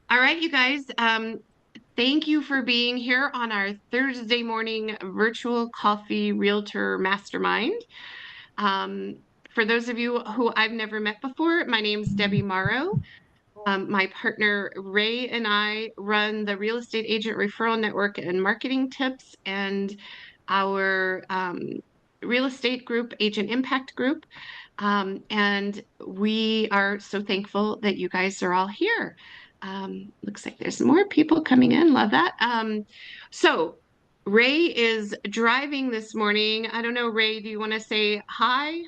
All right, you guys. Thank you for being here on our Thursday morning virtual coffee realtor mastermind. Um, for those of you who I've never met before, my name's Debbie Mauro. My partner Ray and I run the Real Estate Agent Referral Network and Marketing Tips and our real estate group, Agent Impact Group. And we are so thankful that you guys are all here. Looks like there's more people coming in. Love that. So Ray is driving this morning. I don't know, Ray, do you want to say hi?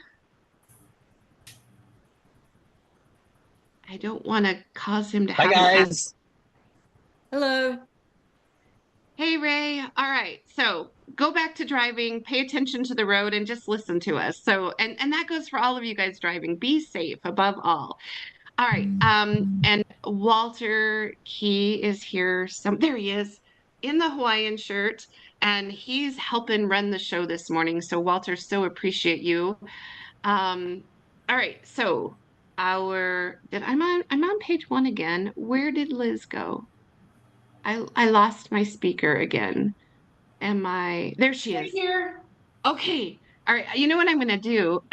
I don't want to cause him to Hi have an act. guys. Hello. Hey, Ray. All right. So go back to driving, pay attention to the road, and just listen to us. So, and that goes for all of you guys driving. Be safe above all. All right. And Walter Key is here. There he is in the Hawaiian shirt, and he's helping run the show this morning. So, Walter, so appreciate you. All right. So I'm on page one again. Where did Liz go? I lost my speaker again. There she Right is. here. Okay. All right. You know what I'm gonna do?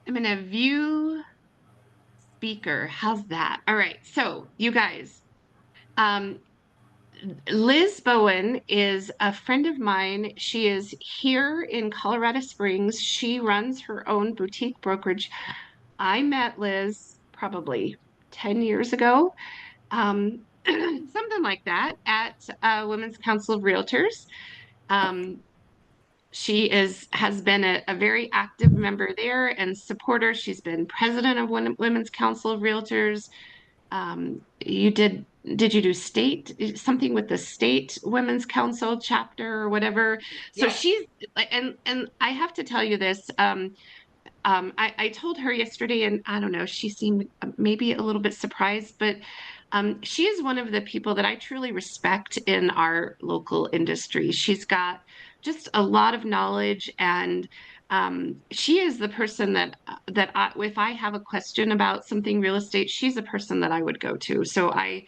I'm gonna view speaker. How's that? All right. So you guys, um, Liz Bowen is a friend of mine. She is here in Colorado Springs. She runs her own boutique brokerage. I met Liz probably 10 years ago, something like that, at Women's Council of Realtors. Um, she has been a very active member there and supporter. She's been president of Women's Council of Realtors. You did you do state something with the state women's council chapter or whatever? So Yes. she's and I have to tell you this. I told her yesterday, and I don't know, she seemed maybe a little bit surprised, but she is one of the people that I truly respect in our local industry. She's got just a lot of knowledge, and she is the person if I have a question about something real estate, she's a person that I would go to. So I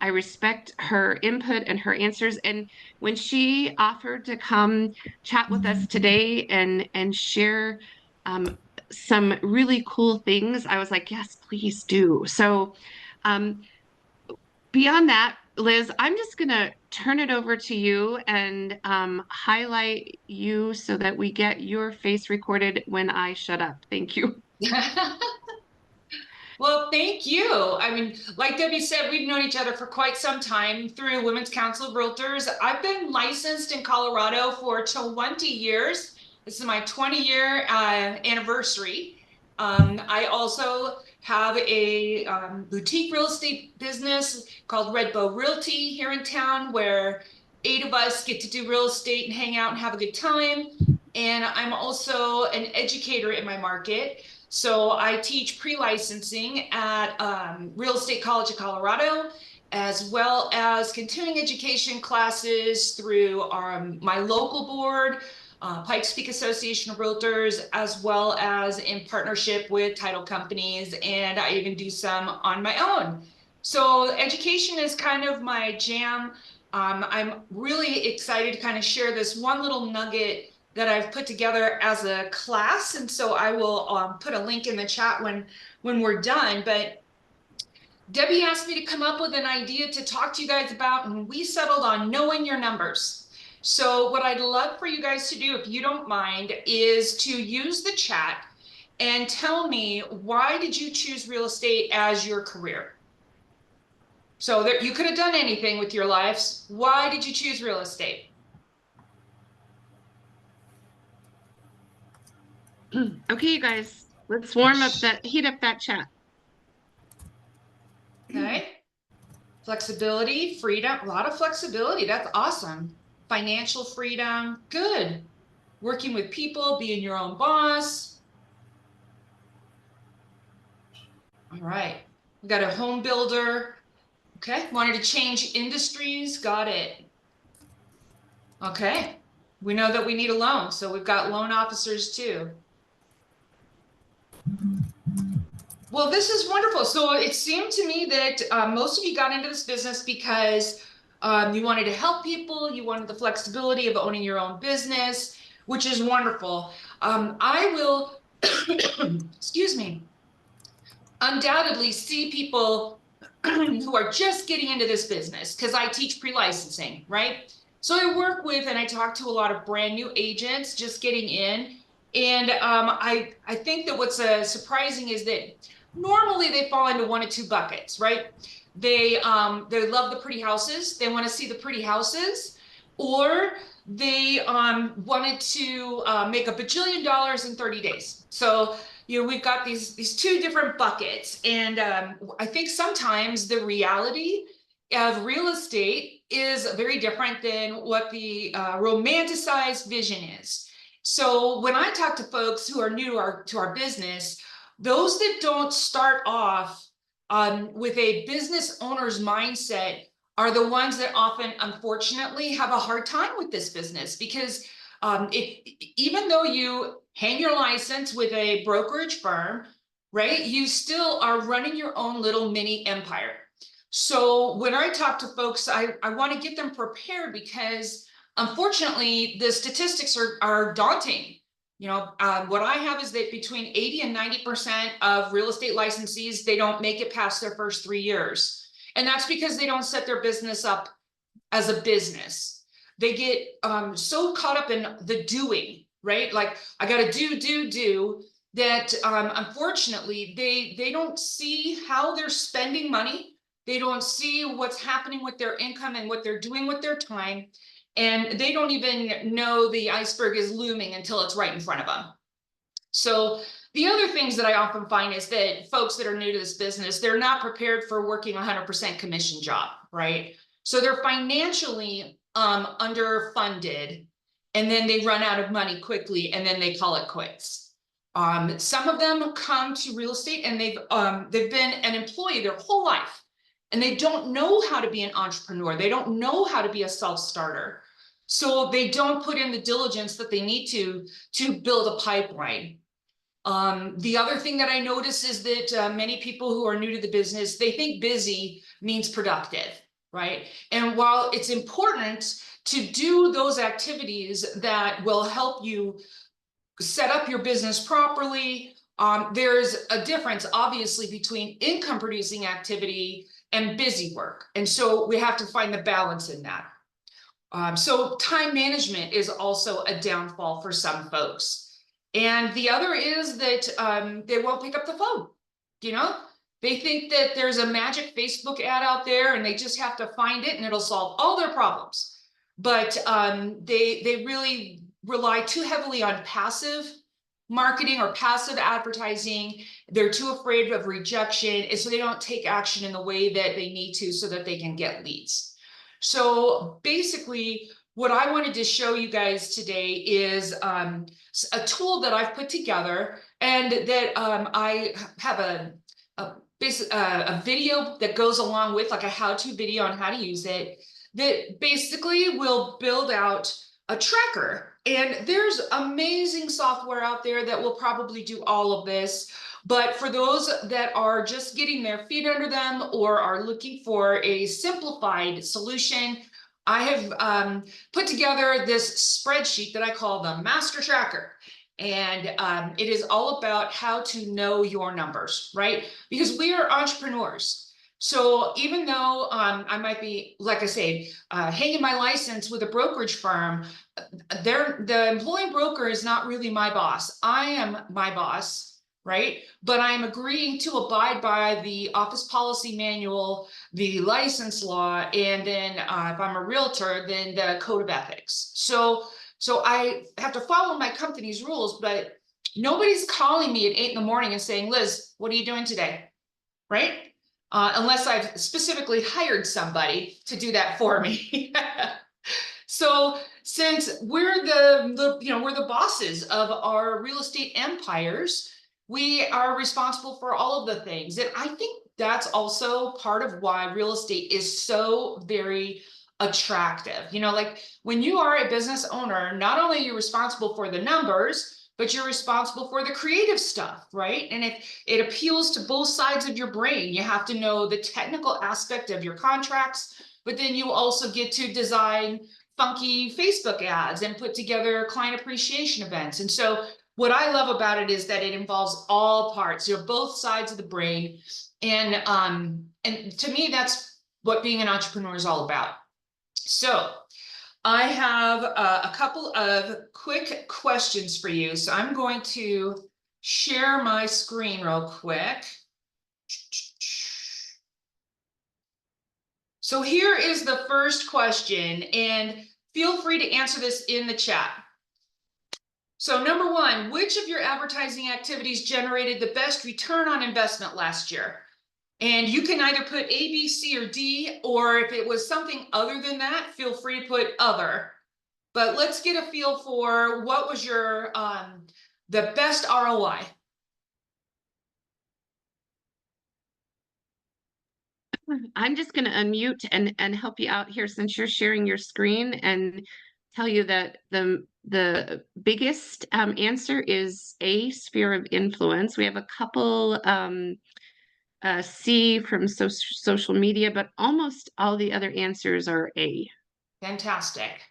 respect her input and her answers. And when she offered to come chat with us today and share some really cool things, I was like, yes, please do. So, um, beyond that, Liz, I'm just going to turn it over to you and highlight you so that we get your face recorded when I shut up. Thank you. Well, thank you. I mean, like Debbie said, we've known each other for quite some time through Women's Council of Realtors. I've been licensed in Colorado for 20 years. This is my 20-year anniversary. I also have a boutique real estate business called Red Bow Realty here in town, where 8 of us get to do real estate and hang out and have a good time. And I'm also an educator in my market. So I teach pre-licensing at Real Estate College of Colorado, as well as continuing education classes through my local board, Pikes Peak Association of Realtors, as well as in partnership with title companies, and I even do some on my own. So education is kind of my jam. I'm really excited to kind of share this one little nugget that I've put together as a class. And so I will put a link in the chat when we're done. But Debbie asked me to come up with an idea to talk to you guys about, and we settled on knowing your numbers. So what I'd love for you guys to do, if you don't mind, is to use the chat and tell me, why did you choose real estate as your career? So there, you could have done anything with your lives. Why did you choose real estate? Okay, you guys, let's heat up that chat. Okay. Flexibility, freedom, a lot of flexibility. That's awesome. Financial freedom, good. Working with people, being your own boss. All right. We got a home builder. Okay. Wanted to change industries. Got it. Okay. We know that we need a loan, so we've got loan officers too. Well, this is wonderful. So it seemed to me that most of you got into this business because you wanted to help people, you wanted the flexibility of owning your own business, which is wonderful. I will, excuse me, undoubtedly see people who are just getting into this business because I teach pre-licensing, right? So I work with and I talk to a lot of brand new agents just getting in. And I think that what's surprising is that normally they fall into one of two buckets, right? They love the pretty houses. They want to see the pretty houses, or they wanted to make $1 bajillion in 30 days. So we've got these two different buckets, and I think sometimes the reality of real estate is very different than what the romanticized vision is. So when I talk to folks who are new to our business, those that don't start off with a business owner's mindset are the ones that often, unfortunately, have a hard time with this business because even though you hang your license with a brokerage firm, right, you still are running your own little mini empire. So when I talk to folks, I want to get them prepared because unfortunately, the statistics are daunting. What I have is that between 80 and 90% of real estate licensees, they don't make it past their first 3 years. And that's because they don't set their business up as a business. They get so caught up in the doing, right? Like, I got to do, that unfortunately, they don't see how they're spending money. They don't see what's happening with their income and what they're doing with their time. And they don't even know the iceberg is looming until it's right in front of them. So the other things that I often find is that folks that are new to this business, they're not prepared for working 100% commission job, right? So they're financially underfunded, and then they run out of money quickly, and then they call it quits. Some of them come to real estate and they've been an employee their whole life, and they don't know how to be an entrepreneur. They don't know how to be a self-starter. So they don't put in the diligence that they need to build a pipeline. The other thing that I notice is that many people who are new to the business, they think busy means productive, right? And while it's important to do those activities that will help you set up your business properly, there's a difference, obviously, between income producing activity and busy work. And so we have to find the balance in that. So time management is also a downfall for some folks. And the other is that they won't pick up the phone. They think that there's a magic Facebook ad out there and they just have to find it and it'll solve all their problems. But they really rely too heavily on passive marketing or passive advertising. They're too afraid of rejection, and so they don't take action in the way that they need to so that they can get leads. So basically, what I wanted to show you guys today is a tool that I've put together, and that I have a video that goes along with, like, a how-to video on how to use it, that basically will build out a tracker. And there's amazing software out there that will probably do all of this. But for those that are just getting their feet under them or are looking for a simplified solution, I have put together this spreadsheet that I call the Master Tracker. And it is all about how to know your numbers, right? Because we are entrepreneurs. So even though I might be, like I say, hanging my license with a brokerage firm, the employee broker is not really my boss. I am my boss, right? But I'm agreeing to abide by the office policy manual, the license law, and then if I'm a realtor, then the code of ethics. So I have to follow my company's rules, but nobody's calling me at 8 in the morning and saying, Liz, what are you doing today? Right? Unless I've specifically hired somebody to do that for me. So since we're we're the bosses of our real estate empires, we are responsible for all of the things. And I think that's also part of why real estate is so very attractive. Like, when you are a business owner, not only are you responsible for the numbers, but you're responsible for the creative stuff, right? And it appeals to both sides of your brain. You have to know the technical aspect of your contracts, but then you also get to design funky Facebook ads and put together client appreciation events. And so what I love about it is that it involves all parts, both sides of the brain. And to me, that's what being an entrepreneur is all about. So I have a couple of quick questions for you. So I'm going to share my screen real quick. So here is the first question, and feel free to answer this in the chat. So number one, which of your advertising activities generated the best return on investment last year? And you can either put A, B, C, or D, or if it was something other than that, feel free to put other. But let's get a feel for what was your the best ROI. I'm just going to unmute and help you out here since you're sharing your screen and tell you that the biggest answer is A, sphere of influence. We have a couple C from social media, but almost all the other answers are A. Fantastic.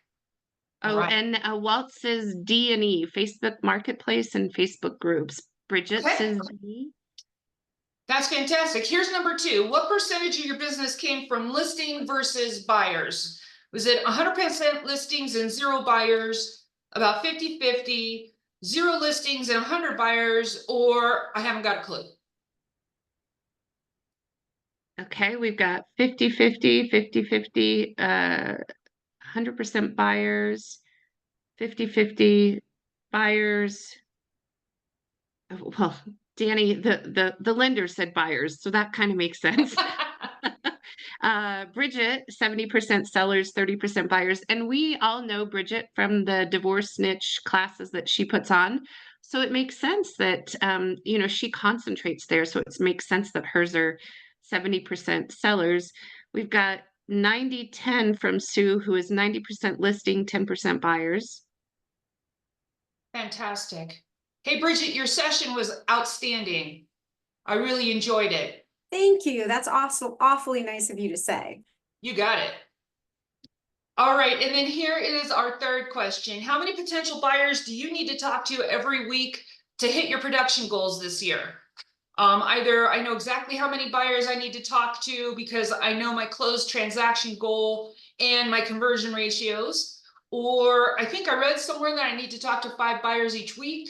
All Oh, right. and Walt says D and E, Facebook Marketplace and Facebook groups. Bridget Okay. says D. That's fantastic. Here's number two. What percentage of your business came from listing versus buyers? Was it 100% listings and 0 buyers, about 50-50, 0 listings and 100 buyers, or I haven't got a clue? Okay, we've got 50-50, 50-50, 100% buyers, 50-50 buyers. Well, Danny, the lender said buyers, so that kind of makes sense. Bridget, 70% sellers, 30% buyers. And we all know Bridget from the divorce niche classes that she puts on. So it makes sense that, she concentrates there. So it makes sense that hers are 70% sellers. We've got 90-10 from Sue, who is 90% listing, 10% buyers. Fantastic. Hey, Bridget, your session was outstanding. I really enjoyed it. Thank you. That's awesome. Awfully nice of you to say. You got it. All right, and then here is our third question. How many potential buyers do you need to talk to every week to hit your production goals this year? Either I know exactly how many buyers I need to talk to because I know my closed transaction goal and my conversion ratios, or I think I read somewhere that I need to talk to 5 buyers each week,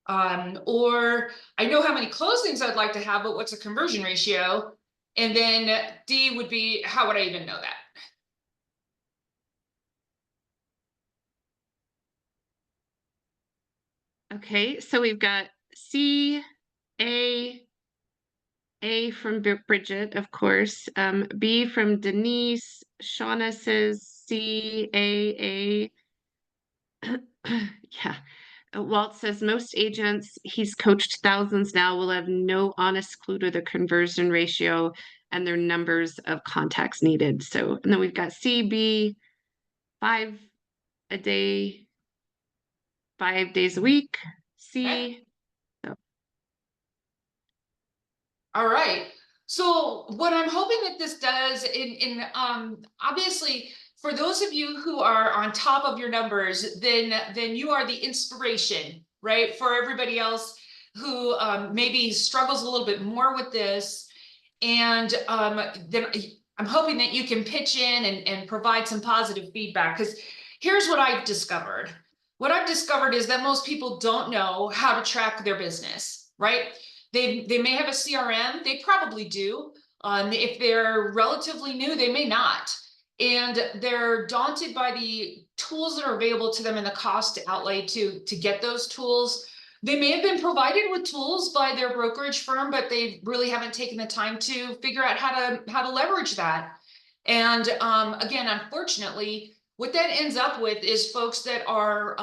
or I know how many closings I'd like to have, but what's a conversion ratio? And then D would be, how would I even know that? Okay, so we've got C, A from Bridget, of course. B from Denise. Shauna says C, A. Yeah. Walt says most agents, he's coached thousands now, will have no honest clue to the conversion ratio and their numbers of contacts needed. So, and then we've got C, B, 5 a day, 5 days a week. C. Okay. So. All right. So what I'm hoping that this does obviously for those of you who are on top of your numbers, then you are the inspiration, right? For everybody else who maybe struggles a little bit more with this. And then I'm hoping that you can pitch in and provide some positive feedback, because here's what I've discovered. What I've discovered is that most people don't know how to track their business, right? They may have a CRM, they probably do. If they're relatively new, they may not. And they're daunted by the tools that are available to them and the cost outlay to get those tools. They may have been provided with tools by their brokerage firm, but they really haven't taken the time to figure out how to leverage that. And again, unfortunately, what that ends up with is folks that are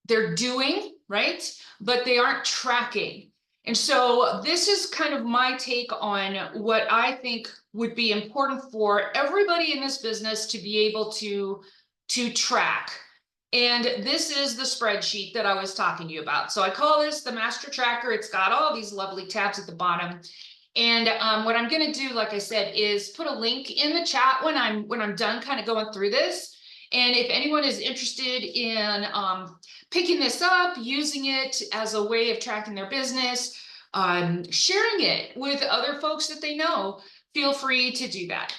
they're doing, right, but they aren't tracking. And so this is kind of my take on what I think would be important for everybody in this business to be able to track. And this is the spreadsheet that I was talking to you about. So I call this the master tracker. It's got all these lovely tabs at the bottom. And what I'm going to do, like I said, is put a link in the chat when I'm done kind of going through this. And if anyone is interested in picking this up, using it as a way of tracking their business, sharing it with other folks that they know, feel free to do that.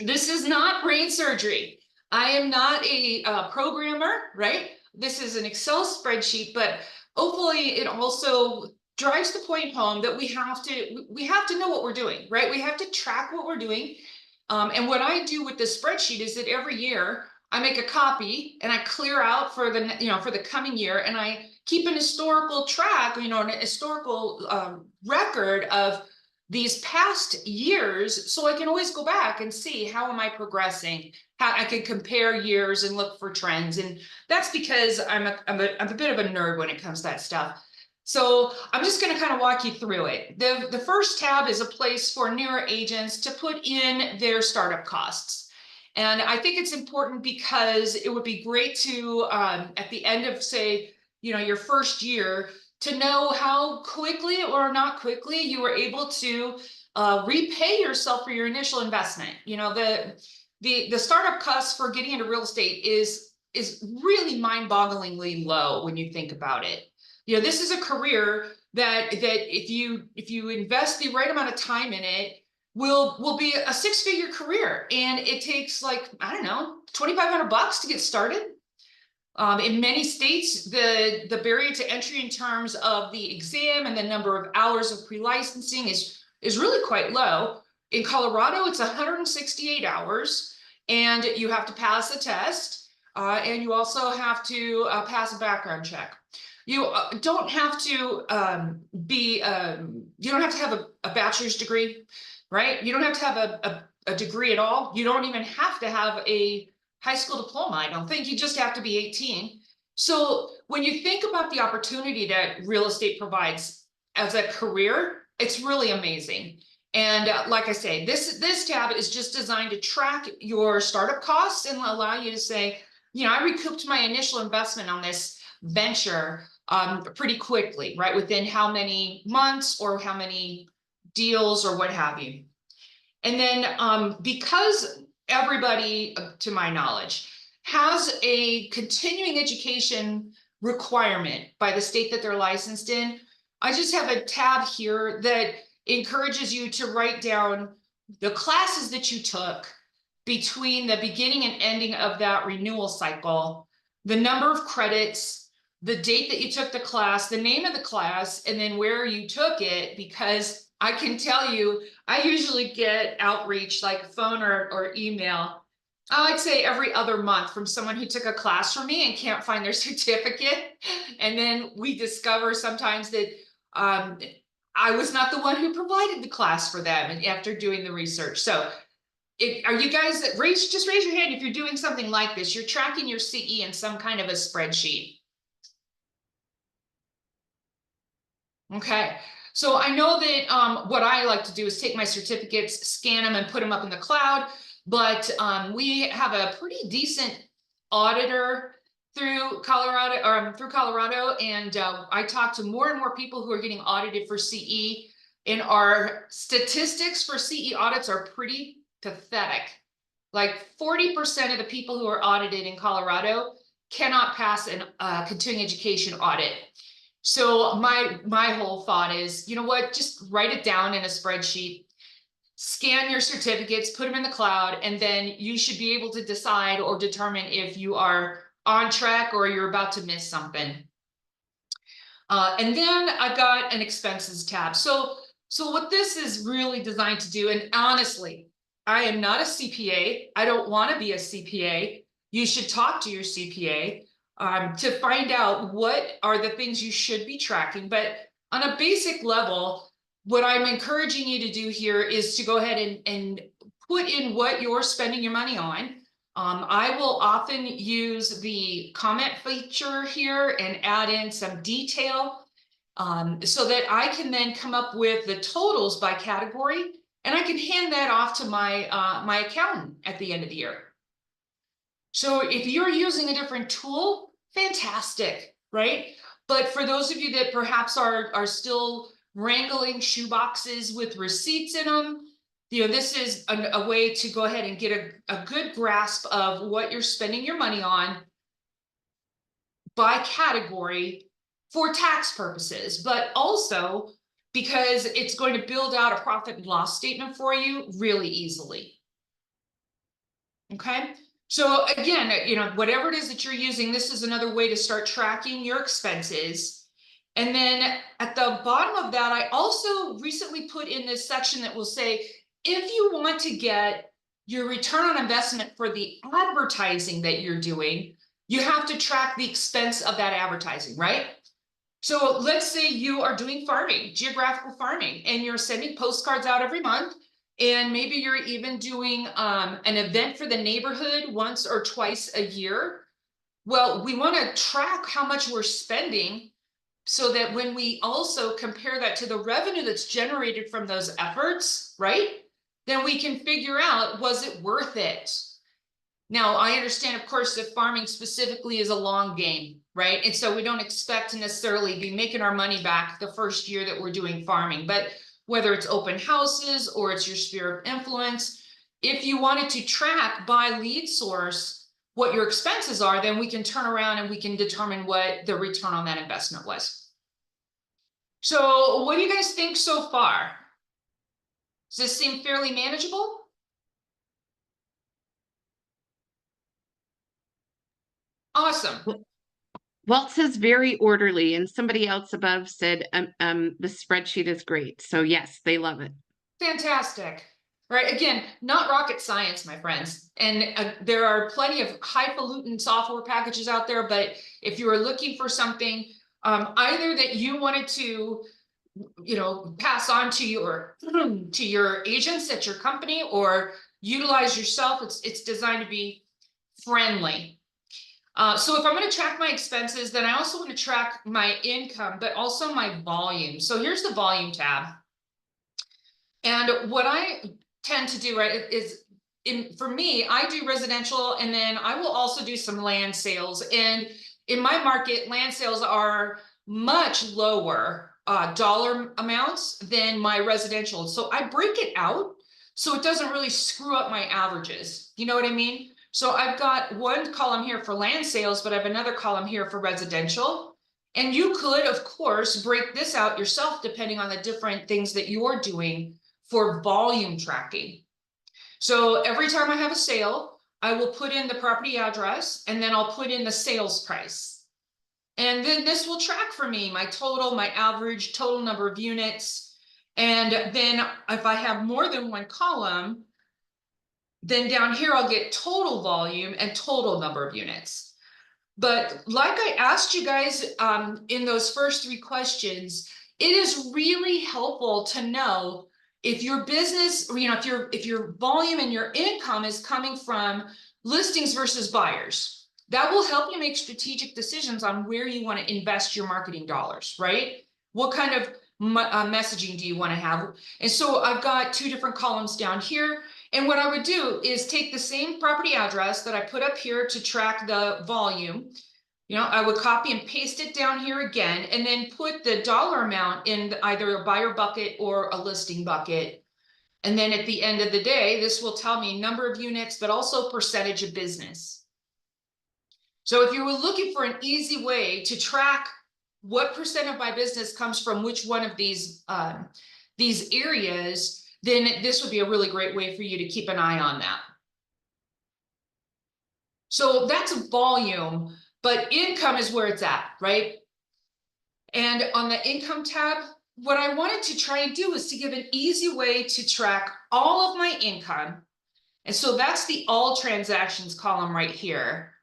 This is not brain surgery. I am not a programmer, right? This is an Excel spreadsheet, but hopefully it also drives the point home that we have to know what we're doing, right? We have to track what we're doing. And what I do with this spreadsheet is that every year I make a copy and I clear out for the coming year, and I keep an historical track, an historical record of these past years, so I can always go back and see how am I progressing, how I can compare years and look for trends. And that's because I'm a bit of a nerd when it comes to that stuff. So I'm just going to kind of walk you through it. The first tab is a place for newer agents to put in their startup costs. And I think it's important because it would be great to, at the end of, say, your first year, to know how quickly or not quickly you were able to repay yourself for your initial investment. The startup costs for getting into real estate is really mind-bogglingly low when you think about it. This is a career that if you invest the right amount of time in it, will be a six-figure career, and it takes, like, I don't know, $2,500 to get started. In many states, the barrier to entry in terms of the exam and the number of hours of pre-licensing is really quite low. In Colorado, it's 168 hours, and you have to pass a test, and you also have to pass a background check. You don't have to you don't have to have a bachelor's degree, right? You don't have to have a degree at all. You don't even have to have a high school diploma, I don't think. You just have to be 18. So when you think about the opportunity that real estate provides as a career, it's really amazing. And like I say, this tab is just designed to track your startup costs and allow you to say, I recouped my initial investment on this venture pretty quickly, right? Within how many months or how many deals or what have you. And then because everybody, to my knowledge, has a continuing education requirement by the state that they're licensed in, I just have a tab here that encourages you to write down the classes that you took between the beginning and ending of that renewal cycle, the number of credits, the date that you took the class, the name of the class, and then where you took it, because I can tell you, I usually get outreach like phone or email, I'd say every other month, from someone who took a class from me and can't find their certificate. And then we discover sometimes that I was not the one who provided the class for them, and after doing the research. So are you guys, just raise your hand if you're doing something like this. You're tracking your CE in some kind of a spreadsheet. Okay. So I know that what I like to do is take my certificates, scan them, and put them up in the cloud. But we have a pretty decent auditor through Colorado, and I talk to more and more people who are getting audited for CE. And our statistics for CE audits are pretty pathetic. Like 40% of the people who are audited in Colorado cannot pass a continuing education audit. So my whole thought is, you know what, just write it down in a spreadsheet, scan your certificates, put them in the cloud, and then you should be able to decide or determine if you are on track or you're about to miss something. And then I've got an expenses tab. So what this is really designed to do, and honestly, I am not a CPA. I don't want to be a CPA. You should talk to your CPA. To find out what are the things you should be tracking. But on a basic level, what I'm encouraging you to do here is to go ahead and put in what you're spending your money on. I will often use the comment feature here and add in some detail so that I can then come up with the totals by category, and I can hand that off to my accountant at the end of the year. So if you're using a different tool, fantastic, right? But for those of you that perhaps are still wrangling shoe boxes with receipts in them, this is a way to go ahead and get a good grasp of what you're spending your money on by category for tax purposes, but also because it's going to build out a profit and loss statement for you really easily. Okay. So again, whatever it is that you're using, this is another way to start tracking your expenses. And then at the bottom of that, I also recently put in this section that will say, if you want to get your return on investment for the advertising that you're doing, you have to track the expense of that advertising, right? So let's say you are doing farming, geographical farming, and you're sending postcards out every month. And maybe you're even doing an event for the neighborhood once or twice a year. Well, we want to track how much we're spending so that when we also compare that to the revenue that's generated from those efforts, right? Then we can figure out, was it worth it? Now, I understand, of course, that farming specifically is a long game, right? And so we don't expect to necessarily be making our money back the first year that we're doing farming. But whether it's open houses or it's your sphere of influence, if you wanted to track by lead source what your expenses are, then we can turn around and we can determine what the return on that investment was. So what do you guys think so far? Does this seem fairly manageable? Awesome. Well, it says very orderly, and somebody else above said the spreadsheet is great. So yes, they love it. Fantastic. Right. Again, not rocket science, my friends. And there are plenty of highfalutin software packages out there. But if you are looking for something either that you wanted to, pass on to your agents at your company or utilize yourself, it's designed to be friendly. So if I'm going to track my expenses, then I also want to track my income, but also my volume. So here's the volume tab. And what I tend to do, right, is for me, I do residential, and then I will also do some land sales. And in my market, land sales are much lower dollar amounts than my residential. So I break it out so it doesn't really screw up my averages. You know what I mean? So I've got one column here for land sales, but I have another column here for residential. And you could, of course, break this out yourself depending on the different things that you're doing for volume tracking. So every time I have a sale, I will put in the property address and then I'll put in the sales price. And then this will track for me my total, my average total number of units. And then if I have more than one column, then down here I'll get total volume and total number of units. But like I asked you guys in those first 3 questions, it is really helpful to know if your business, if your volume and your income is coming from listings versus buyers. That will help you make strategic decisions on where you want to invest your marketing dollars, right? What kind of messaging do you want to have? And so I've got 2 different columns down here. And what I would do is take the same property address that I put up here to track the volume. I would copy and paste it down here again, and then put the dollar amount in either a buyer bucket or a listing bucket. And then at the end of the day, this will tell me number of units, but also percentage of business. So if you were looking for an easy way to track what percent of my business comes from which one of these areas, then this would be a really great way for you to keep an eye on that. So that's volume, but income is where it's at, right? And on the income tab, what I wanted to try and do is to give an easy way to track all of my income. And so that's the all transactions column right here.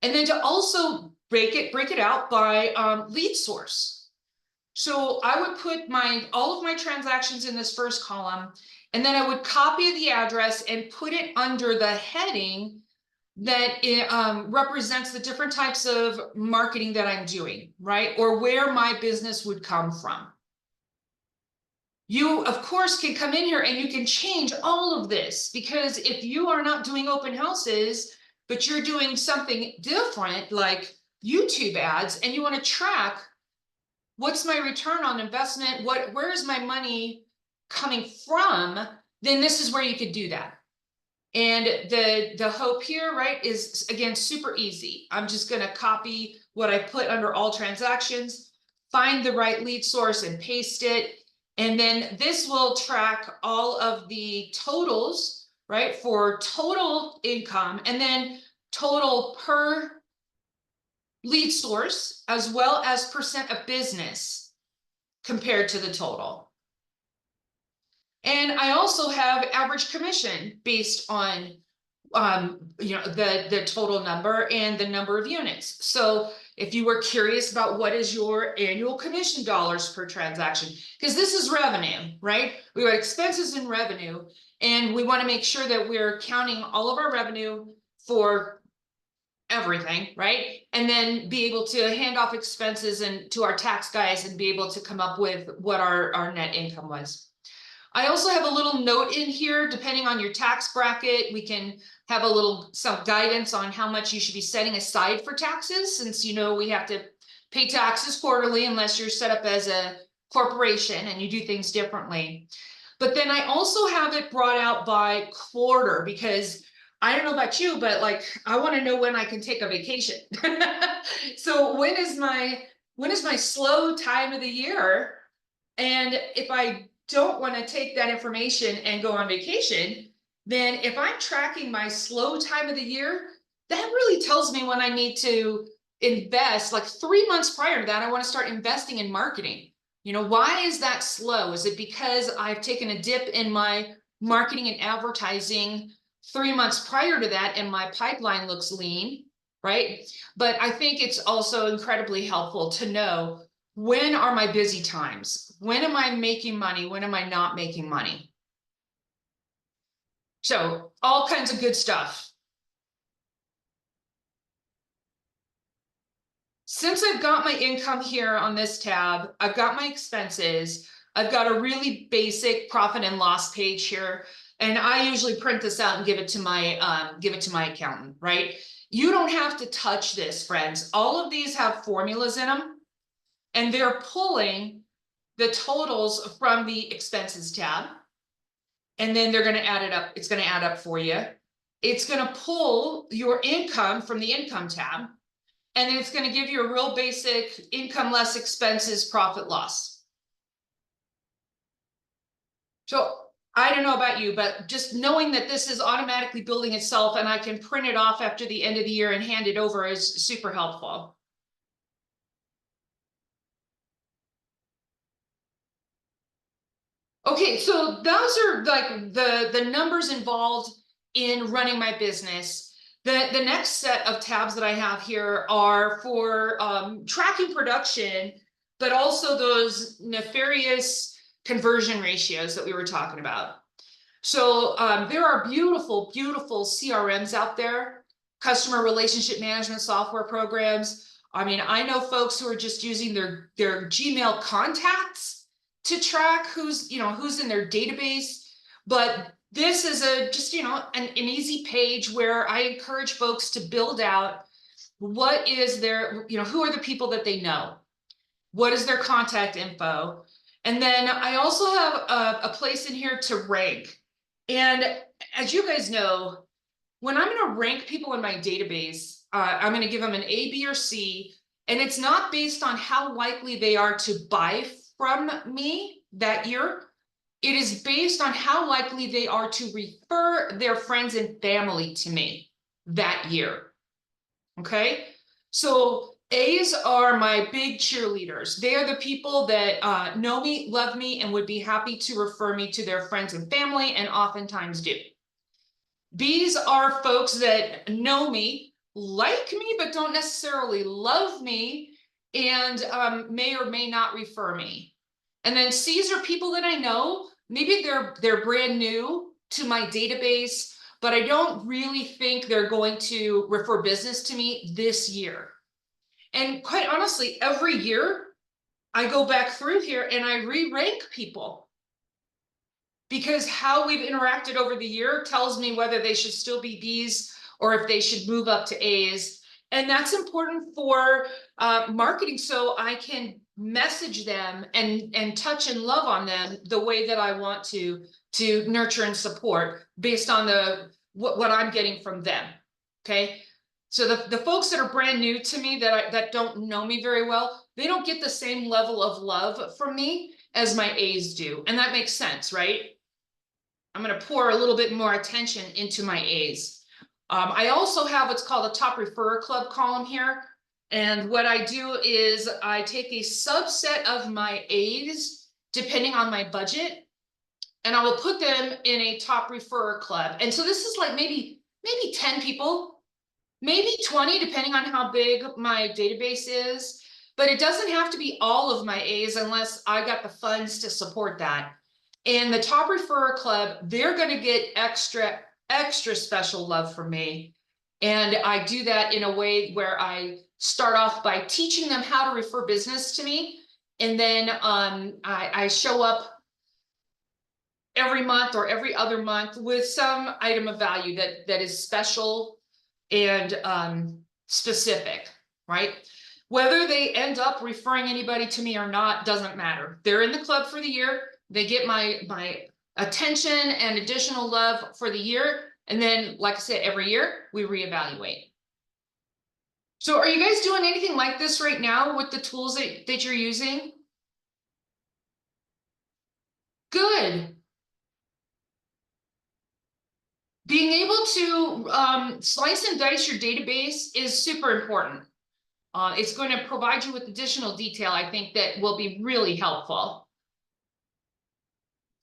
And then to also break it out by lead source. So I would put all of my transactions in this first column, and then I would copy the address and put it under the heading that it represents the different types of marketing that I'm doing, right? Or where my business would come from. You, of course, can come in here and you can change all of this, because if you are not doing open houses, but you're doing something different like YouTube ads, and you want to track what's my return on investment, where is my money coming from, then this is where you could do that. And the hope here, right, is again super easy. I'm just going to copy what I put under all transactions, find the right lead source and paste it. And then this will track all of the totals, right, for total income and then total per lead source, as well as percent of business compared to the total. And I also have average commission based on the total number and the number of units. So if you were curious about what is your annual commission dollars per transaction, because this is revenue, right? We got expenses and revenue, and we want to make sure that we're counting all of our revenue for everything, right? And then be able to hand off expenses and to our tax guys and be able to come up with what our net income was. I also have a little note in here, depending on your tax bracket, we can have some guidance on how much you should be setting aside for taxes, since we have to pay taxes quarterly unless you're set up as a corporation and you do things differently. But then I also have it brought out by quarter, because I don't know about you, but like, I want to know when I can take a vacation. So when is my slow time of the year? And if I don't want to take that information and go on vacation, then if I'm tracking my slow time of the year, that really tells me when I need to invest. Like 3 months prior to that, I want to start investing in marketing. Why is that slow? Is it because I've taken a dip in my marketing and advertising 3 months prior to that and my pipeline looks lean, right? But I think it's also incredibly helpful to know, when are my busy times? When am I making money? When am I not making money? So all kinds of good stuff. Since I've got my income here on this tab, I've got my expenses, I've got a really basic profit and loss page here. And I usually print this out and give it to my accountant, right? You don't have to touch this, friends. All of these have formulas in them, and they're pulling the totals from the expenses tab. And then they're going to add it up. It's going to add up for you. It's going to pull your income from the income tab. And then it's going to give you a real basic income less expenses profit loss. So I don't know about you, but just knowing that this is automatically building itself and I can print it off after the end of the year and hand it over is super helpful. Okay, so those are like the numbers involved in running my business. The next set of tabs that I have here are for tracking production, but also those nefarious conversion ratios that we were talking about. So there are beautiful, beautiful CRMs out there, customer relationship management software programs. I mean, I know folks who are just using their Gmail contacts to track who's in their database. But this is just an easy page where I encourage folks to build out what is their, who are the people that they know, what is their contact info. And then I also have a place in here to rank. And as you guys know, when I'm going to rank people in my database, I'm going to give them an A, B, or C, and it's not based on how likely they are to buy from me that year. It is based on how likely they are to refer their friends and family to me that year. Okay, so A's are my big cheerleaders. They are the people that know me, love me, and would be happy to refer me to their friends and family, and oftentimes do. B's are folks that know me, like me, but don't necessarily love me, and may or may not refer me. And then C's are people that I know. Maybe they're brand new to my database, but I don't really think they're going to refer business to me this year. And quite honestly, every year I go back through here and I re-rank people, because how we've interacted over the year tells me whether they should still be B's or if they should move up to A's. And that's important for marketing, so I can message them and touch and love on them the way that I want to nurture and support based on what I'm getting from them. Okay. So the folks that are brand new to me, that don't know me very well, they don't get the same level of love from me as my A's do. And that makes sense, right? I'm going to pour a little bit more attention into my A's. I also have what's called a top referrer club column here. And what I do is I take a subset of my A's, depending on my budget, and I will put them in a top referrer club. And so this is like maybe 10 people, maybe 20, depending on how big my database is. But it doesn't have to be all of my A's unless I got the funds to support that. And the top referrer club, they're going to get extra special love from me. And I do that in a way where I start off by teaching them how to refer business to me. And then I show up every month or every other month with some item of value that is special and specific, right? Whether they end up referring anybody to me or not doesn't matter. They're in the club for the year. They get my attention and additional love for the year. And then, like I said, every year we reevaluate. So are you guys doing anything like this right now with the tools that you're using? Good. Being able to slice and dice your database is super important. It's going to provide you with additional detail, I think, that will be really helpful.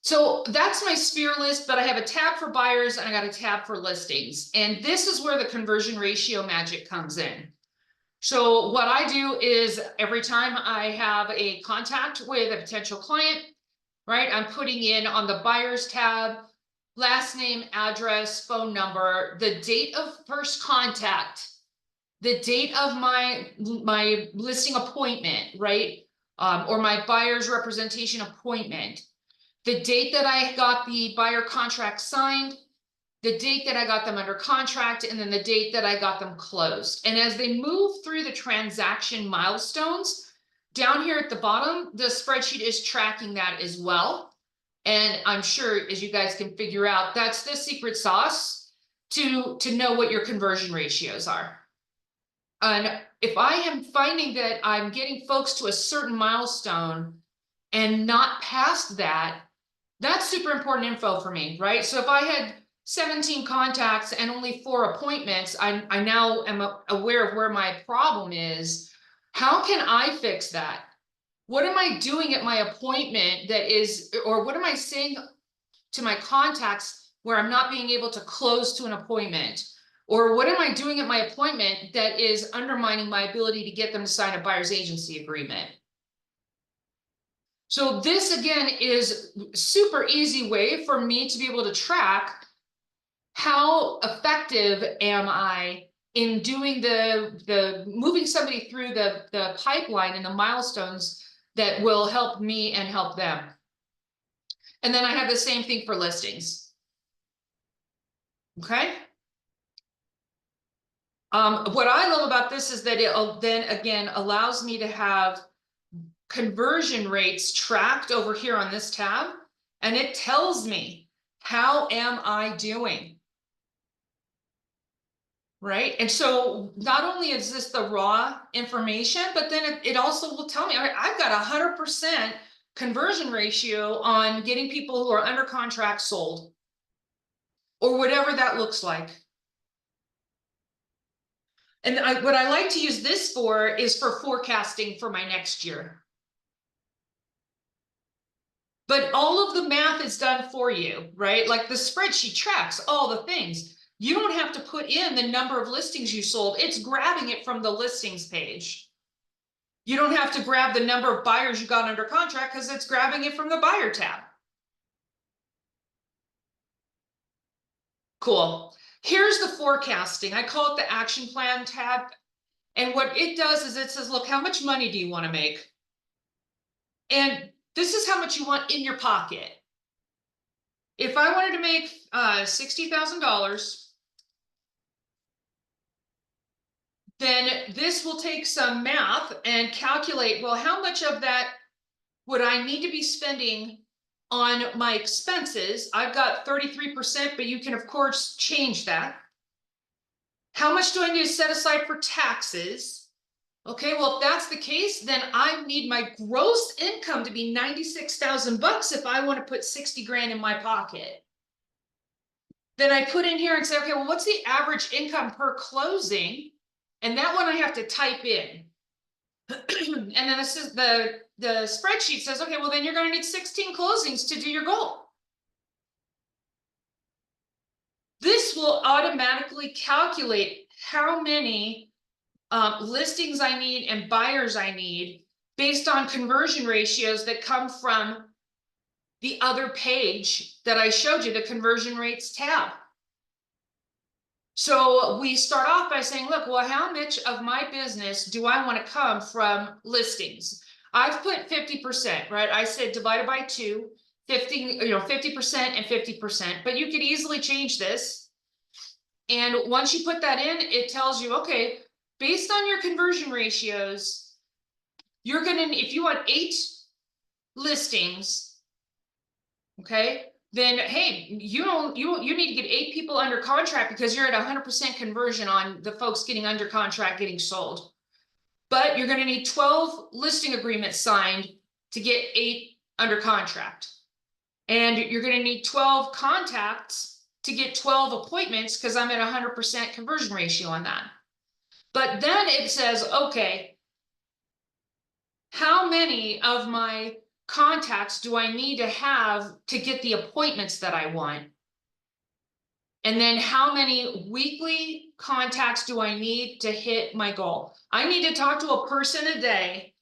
So that's my sphere list, but I have a tab for buyers and I got a tab for listings. And this is where the conversion ratio magic comes in. So what I do is every time I have a contact with a potential client, right, I'm putting in on the buyers tab, last name, address, phone number, the date of first contact, the date of my listing appointment, right? Or my buyer's representation appointment, the date that I got the buyer contract signed, the date that I got them under contract, and then the date that I got them closed. And as they move through the transaction milestones, down here at the bottom, the spreadsheet is tracking that as well. And I'm sure, as you guys can figure out, that's the secret sauce to know what your conversion ratios are. And if I am finding that I'm getting folks to a certain milestone and not past that, that's super important info for me, right? So if I had 17 contacts and only 4 appointments, I now am aware of where my problem is. How can I fix that? What am I doing at my appointment that is, or what am I saying to my contacts where I'm not being able to close to an appointment? Or what am I doing at my appointment that is undermining my ability to get them to sign a buyer's agency agreement? So this, again, is a super easy way for me to be able to track how effective am I in doing the moving somebody through the pipeline and the milestones that will help me and help them. And then I have the same thing for listings. Okay. What I love about this is that it then again allows me to have conversion rates tracked over here on this tab, and it tells me, how am I doing? Right? And so not only is this the raw information, but then it also will tell me, all right, I've got 100% conversion ratio on getting people who are under contract sold, or whatever that looks like. And what I like to use this for is for forecasting for my next year. But all of the math is done for you, right? Like the spreadsheet tracks all the things. You don't have to put in the number of listings you sold. It's grabbing it from the listings page. You don't have to grab the number of buyers you got under contract because it's grabbing it from the buyer tab. Cool. Here's the forecasting. I call it the action plan tab. And what it does is it says, look, how much money do you want to make? And this is how much you want in your pocket. If I wanted to make $60,000, then this will take some math and calculate, well, how much of that would I need to be spending on my expenses? I've got 33%, but you can of course change that. How much do I need to set aside for taxes? Okay, well, if that's the case, then I need my gross income to be 96,000 bucks if I want to put 60 grand in my pocket. Then I put in here and say, okay, well, what's the average income per closing? And that one I have to type in. And then this is the spreadsheet says, okay, well, then you're going to need 16 closings to do your goal. This will automatically calculate how many listings I need and buyers I need based on conversion ratios that come from the other page that I showed you, the conversion rates tab. So we start off by saying, look, well, how much of my business do I want to come from listings? I've put 50%, right? I said divided by 2, 50% and 50%, but you could easily change this. And once you put that in, it tells you, okay, based on your conversion ratios, you're gonna, if you want 8 listings, okay, then hey, you need to get 8 people under contract because you're at 100% conversion on the folks getting under contract getting sold. But you're gonna need 12 listing agreements signed to get 8 under contract. And you're gonna need 12 contacts to get 12 appointments because I'm at 100% conversion ratio on that. But then it says, okay, how many of my contacts do I need to have to get the appointments that I want? And then how many weekly contacts do I need to hit my goal? I need to talk to a person a day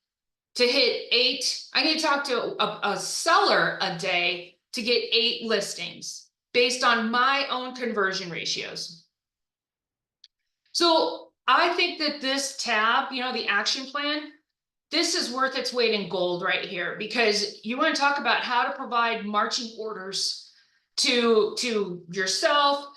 to hit 8. I need to talk to a seller a day to get 8 listings based on my own conversion ratios. So I think that this tab, you know, the action plan, this is worth its weight in gold right here, because you want to talk about how to provide marching orders to yourself,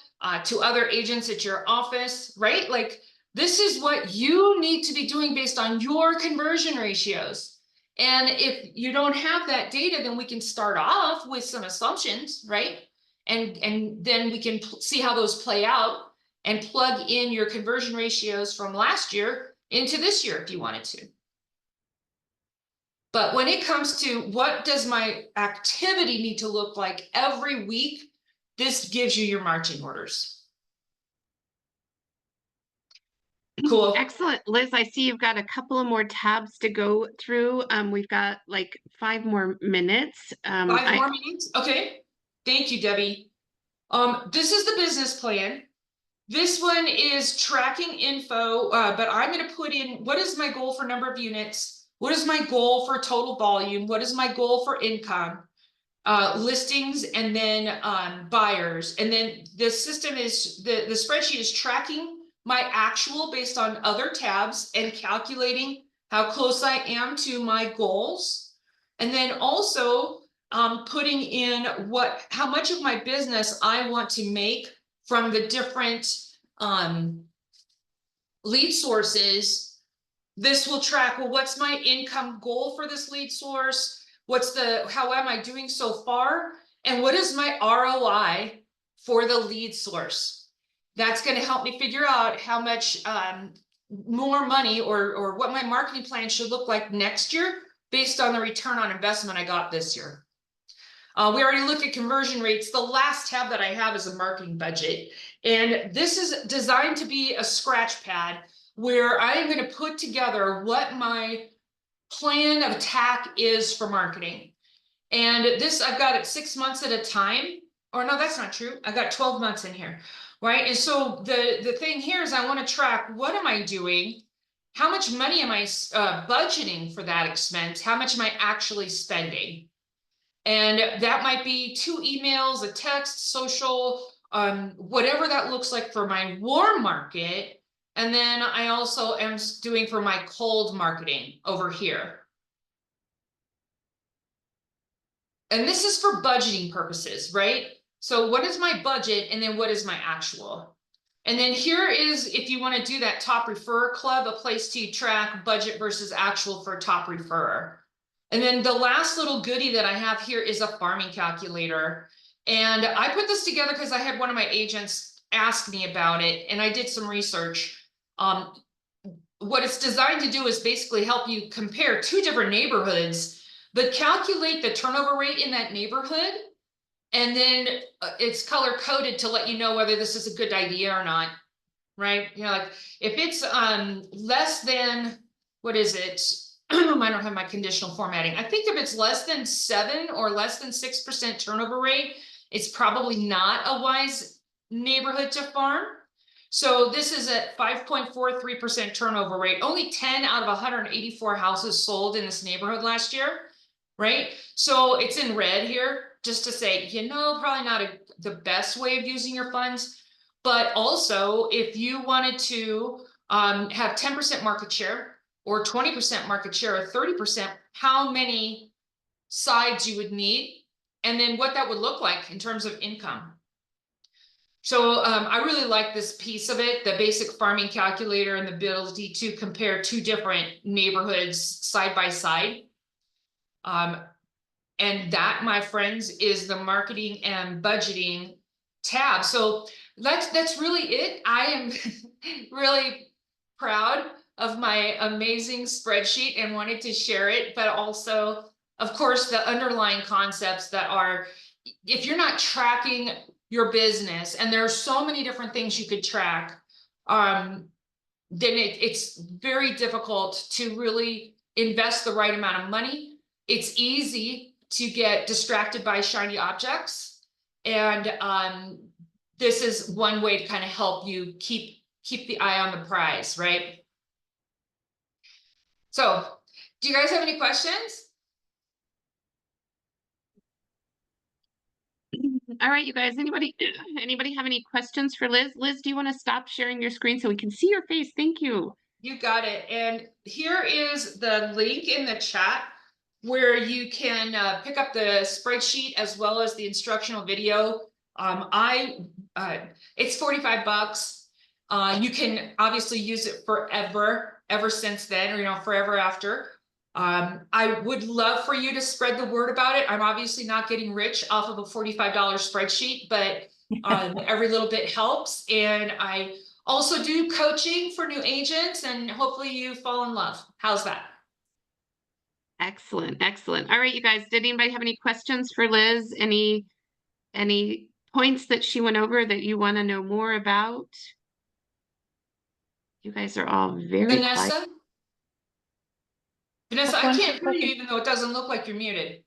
to other agents at your office, right? Like this is what you need to be doing based on your conversion ratios. And if you don't have that data, then we can start off with some assumptions, right? And then we can see how those play out and plug in your conversion ratios from last year into this year if you wanted to. But when it comes to what does my activity need to look like every week, this gives you your marching orders. Cool. Excellent. Liz, I see you've got a couple of more tabs to go through. We've got like 5 more minutes. 5 more minutes? Okay. Thank you, Debbie. This is the business plan. This one is tracking info, but I'm going to put in what is my goal for number of units? What is my goal for total volume? What is my goal for income? Listings, and then buyers. And then the system is, the spreadsheet is tracking my actual based on other tabs and calculating how close I am to my goals. And then also putting in how much of my business I want to make from the different lead sources. This will track, well, what's my income goal for this lead source? How am I doing so far? And what is my ROI for the lead source? That's going to help me figure out how much more money or what my marketing plan should look like next year based on the return on investment I got this year. We already looked at conversion rates. The last tab that I have is a marketing budget. And this is designed to be a scratch pad where I am going to put together what my plan of attack is for marketing. And this, I've got it 6 months at a time. Or no, that's not true. I've got 12 months in here, right? And so the thing here is I want to track, what am I doing? How much money am I budgeting for that expense? How much am I actually spending? And that might be 2 emails, a text, social, whatever that looks like for my warm market. And then I also am doing for my cold marketing over here. And this is for budgeting purposes, right? So what is my budget? And then what is my actual? And then here is, if you want to do that top referrer club, a place to track budget versus actual for top referrer. And then the last little goodie that I have here is a farming calculator. And I put this together because I had one of my agents ask me about it, and I did some research. What it's designed to do is basically help you compare two different neighborhoods, but calculate the turnover rate in that neighborhood. And then it's color coded to let you know whether this is a good idea or not, right? You know, like if it's less than, what is it? I don't have my conditional formatting. I think if it's less than 7 or less than 6% turnover rate, it's probably not a wise neighborhood to farm. So this is at 5.43% turnover rate. Only 10 out of 184 houses sold in this neighborhood last year, right? So it's in red here, just to say, you know, probably not the best way of using your funds. But also, if you wanted to have 10% market share or 20% market share or 30%, how many sides you would need, and then what that would look like in terms of income. So I really like this piece of it, the basic farming calculator and the ability to compare two different neighborhoods side by side. And that, my friends, is the marketing and budgeting tab. So that's really it. I am really proud of my amazing spreadsheet and wanted to share it, but also, of course, the underlying concepts that are, if you're not tracking your business, and there are so many different things you could track, then it's very difficult to really invest the right amount of money. It's easy to get distracted by shiny objects, and this is one way to kind of help you keep the eye on the prize, right? So, do you guys have any questions? All right, you guys, anybody have any questions for Liz? Liz, do you want to stop sharing your screen so we can see your face? Thank you. You got it. And here is the link in the chat where you can pick up the spreadsheet as well as the instructional video. It's $45. You can obviously use it ever since then, or, you know, forever after. I would love for you to spread the word about it. I'm obviously not getting rich off of a $45 spreadsheet, but every little bit helps. And I also do coaching for new agents, and hopefully you fall in love. How's that? Excellent, excellent. All right, you guys, did anybody have any questions for Liz? Any points that she went over that you want to know more about? You guys are all very quiet. Vanessa, I can't hear you even though it doesn't look like you're muted.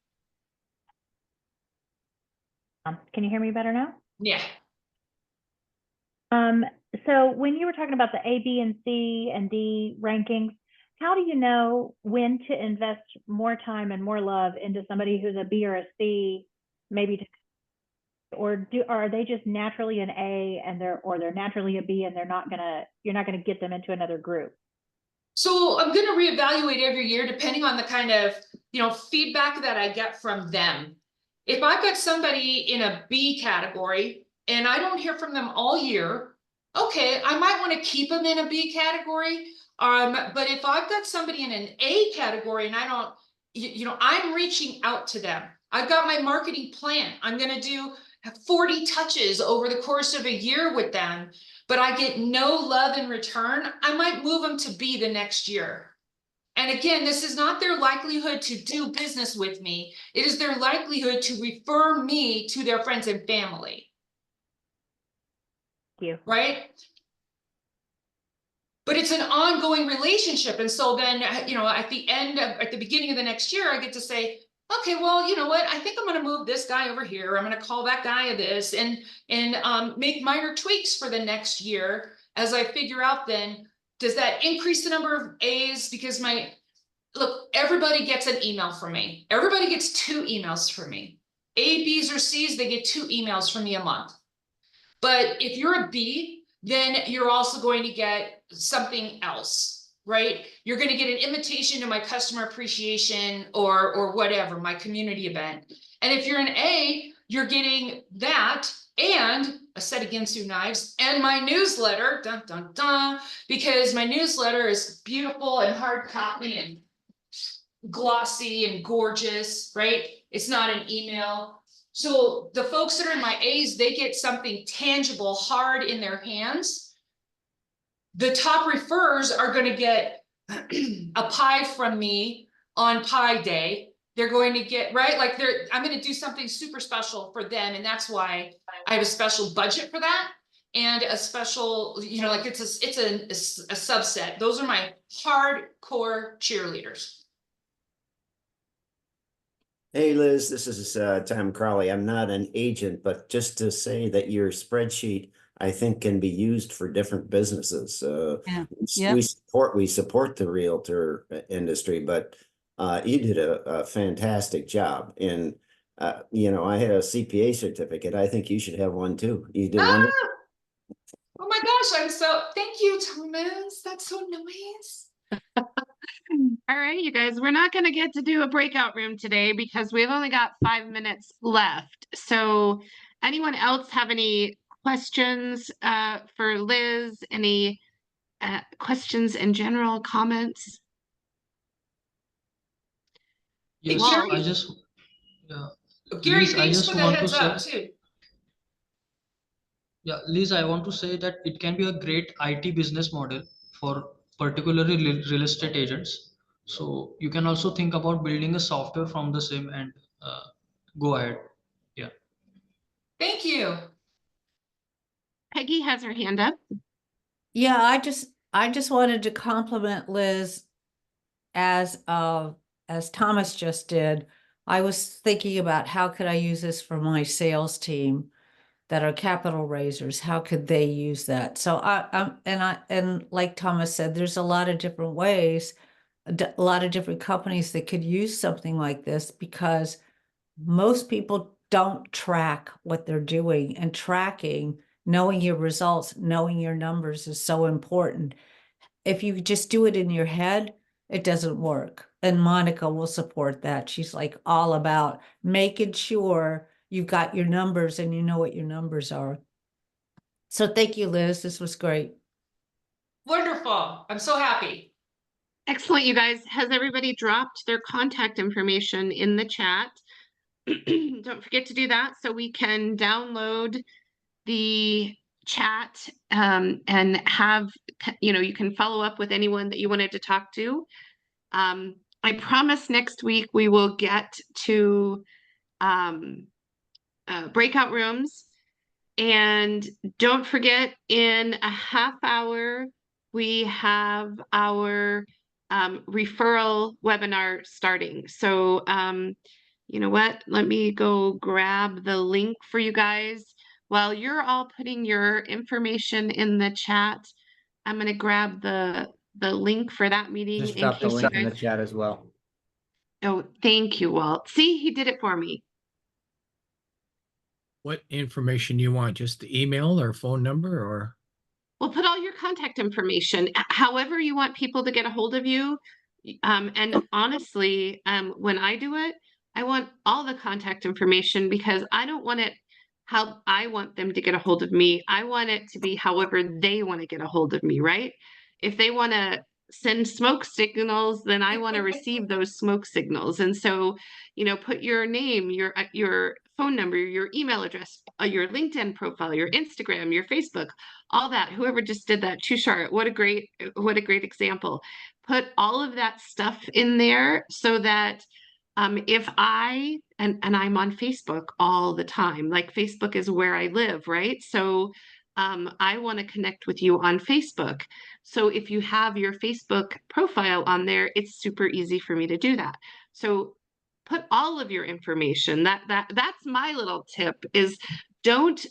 Can you hear me better now? Yeah. So when you were talking about the A, B, and C and D rankings, how do you know when to invest more time and more love into somebody who's a B or a C, maybe, or are they just naturally an A and they're naturally a B and you're not gonna get them into another group? So I'm going to reevaluate every year depending on the kind of, you know, feedback that I get from them. If I've got somebody in a B category and I don't hear from them all year, okay, I might want to keep them in a B category. But if I've got somebody in an A category and I don't, you know, I'm reaching out to them. I've got my marketing plan. I'm going to do 40 touches over the course of a year with them, but I get no love in return, I might move them to B the next year. And again, this is not their likelihood to do business with me. It is their likelihood to refer me to their friends and family. Thank you. Right? But it's an ongoing relationship. And so then, you know, at the beginning of the next year, I get to say, okay, well, you know what? I think I'm going to move this guy over here. I'm going to call that guy this and make minor tweaks for the next year as I figure out then, does that increase the number of A's? Because look, everybody gets an email from me. Everybody gets 2 emails from me. A, B's, or C's, they get 2 emails from me a month. But if you're a B, then you're also going to get something else, right? You're going to get an invitation to my customer appreciation or whatever, my community event. And if you're an A, you're getting that and a set of Ginsu knives, and my newsletter, dun, dun, dun, because my newsletter is beautiful and hard copy and glossy and gorgeous, right? It's not an email. So the folks that are in my A's, they get something tangible, hard in their hands. The top referrers are going to get a pie from me on Pie Day. They're going to get, right? Like I'm going to do something super special for them. And that's why I have a special budget for that. And a special, you know, like it's a subset. Those are my hardcore cheerleaders. Hey, Liz, this is Tom Crowley. I'm not an agent, but just to say that your spreadsheet, I think, can be used for different businesses. We support the realtor industry, but you did a fantastic job. And you know, I had a CPA certificate. I think you should have one too. You did wonderful. Oh my gosh, thank you, Thomas. That's so nice. All right, you guys, we're not going to get to do a breakout room today because we've only got 5 minutes left. So anyone else have any questions for Liz? Any questions in general, comments? Yes, Well, I just, Gary, Liz, I thanks just for the want to heads up say, too. yeah, Liz, I want to say that it can be a great IT business model for particularly real estate agents. So you can also think about building a software from the same and go ahead. Yeah. Thank you. Peggy has her hand up. Yeah, I just wanted to compliment Liz as Thomas just did. I was thinking about how could I use this for my sales team that are capital raisers. How could they use that? So and like Thomas said, there's a lot of different ways, a lot of different companies that could use something like this because most people don't track what they're doing, and tracking, knowing your results, knowing your numbers is so important. If you just do it in your head, it doesn't work. And Monica will support that. She's like all about making sure you've got your numbers and you know what your numbers are. So thank you, Liz. This was great. Wonderful. I'm so happy. Excellent, you guys. Has everybody dropped their contact information in the chat? Don't forget to do that so we can download the chat and have, you know, you can follow up with anyone that you wanted to talk to. I promise next week we will get to breakout rooms. And don't forget, in a half hour, we have our referral webinar starting. So, you know what? Let me go grab the link for you guys. While you're all putting your information in the chat, I'm going to grab the link for that meeting. Just drop the link in the chat as well. Oh, thank you, Walt. See, he did it for me. What information you want? Just the email or phone number, or? Well, put all your contact information, however you want people to get a hold of you. And honestly, when I do it, I want all the contact information because I don't want it how I want them to get a hold of me. I want it to be however they want to get a hold of me, right? If they want to send smoke signals, then I want to receive those smoke signals. And so, you know, put your name, your phone number, your email address, your LinkedIn profile, your Instagram, your Facebook, all that. Whoever just did that, Tushar, what a great example. Put all of that stuff in there so that if I, and I'm on Facebook all the time, like Facebook is where I live, right? So I want to connect with you on Facebook. So if you have your Facebook profile on there, it's super easy for me to do that. So put all of your information. That's my little tip is don't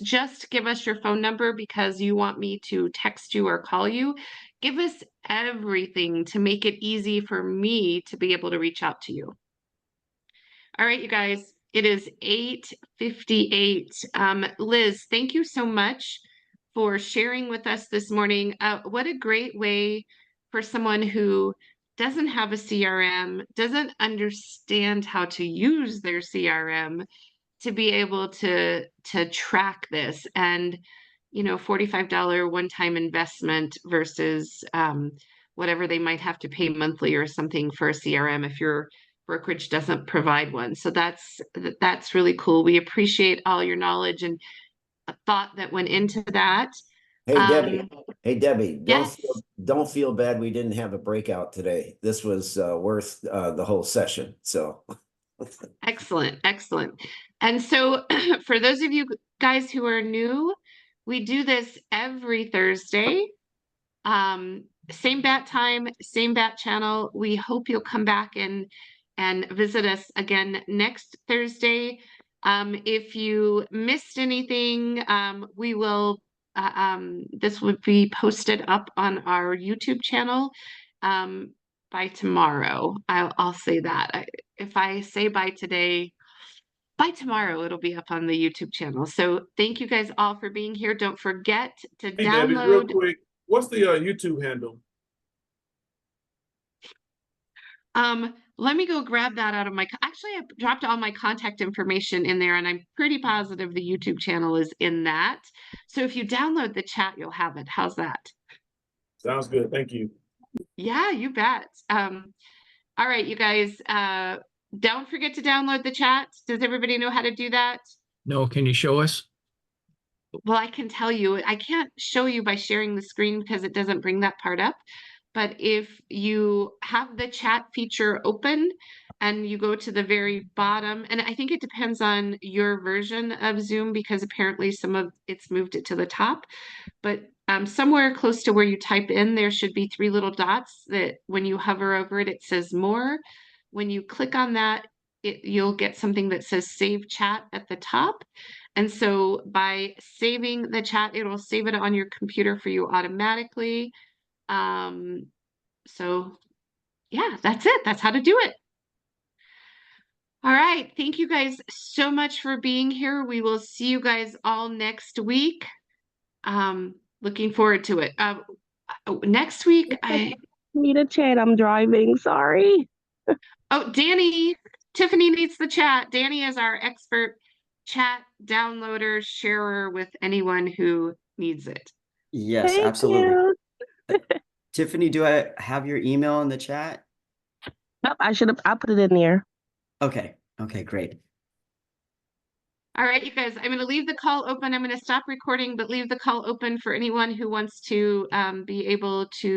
just give us your phone number because you want me to text you or call you. Give us everything to make it easy for me to be able to reach out to you. All right, you guys, it is 8:58. Liz, thank you so much for sharing with us this morning. What a great way for someone who doesn't have a CRM, doesn't understand how to use their CRM, to be able to track this, and $45 one-time investment versus whatever they might have to pay monthly or something for a CRM if your brokerage doesn't provide one. So that's really cool. We appreciate all your knowledge and thought that went into that. Hey, Debbie. Hey, Debbie, Yes. don't feel bad we didn't have a breakout today. This was worth the whole session. So Excellent, excellent. And so for those of you guys who are new, we do this every Thursday. Same bat time, same bat channel. We hope you'll come back and visit us again next Thursday. If you missed anything, we will this would be posted up on our YouTube channel by tomorrow. I'll say that. If I say by today, by tomorrow, it'll be up on the YouTube channel. So thank you guys all for being here. Don't forget to Hey, Debbie, real download. quick, what's the YouTube handle? Let me go grab that out of my, actually I dropped all my contact information in there, and I'm pretty positive the YouTube channel is in that. So if you download the chat, you'll have it. How's that? Sounds good. Thank you. Yeah, you bet. All right, you guys, don't forget to download the chat. Does everybody know how to do that? No, can you show us? Well, I can tell you, I can't show you by sharing the screen because it doesn't bring that part up. But if you have the chat feature open and you go to the very bottom, and I think it depends on your version of Zoom because apparently some of it's moved it to the top, but somewhere close to where you type in, there should be 3 little dots that when you hover over it, it says more. When you click on that, you'll get something that says save chat at the top. And so by saving the chat, it'll save it on your computer for you automatically. So yeah, that's it. That's how to do it. All right. Thank you guys so much for being here. We will see you guys all next week. Looking forward to it. Next week, Me to chat. I'm driving. Sorry. Oh, Tiffany needs the chat. Danny is our expert chat downloader, sharer with anyone who needs it. Yes, Thank absolutely. you. Tiffany, do I have your email in the chat? Yep, I put it in there. Okay. Okay, great. All right, you guys, I'm going to leave the call open. I'm going to stop recording, but leave the call open for anyone who wants to be able to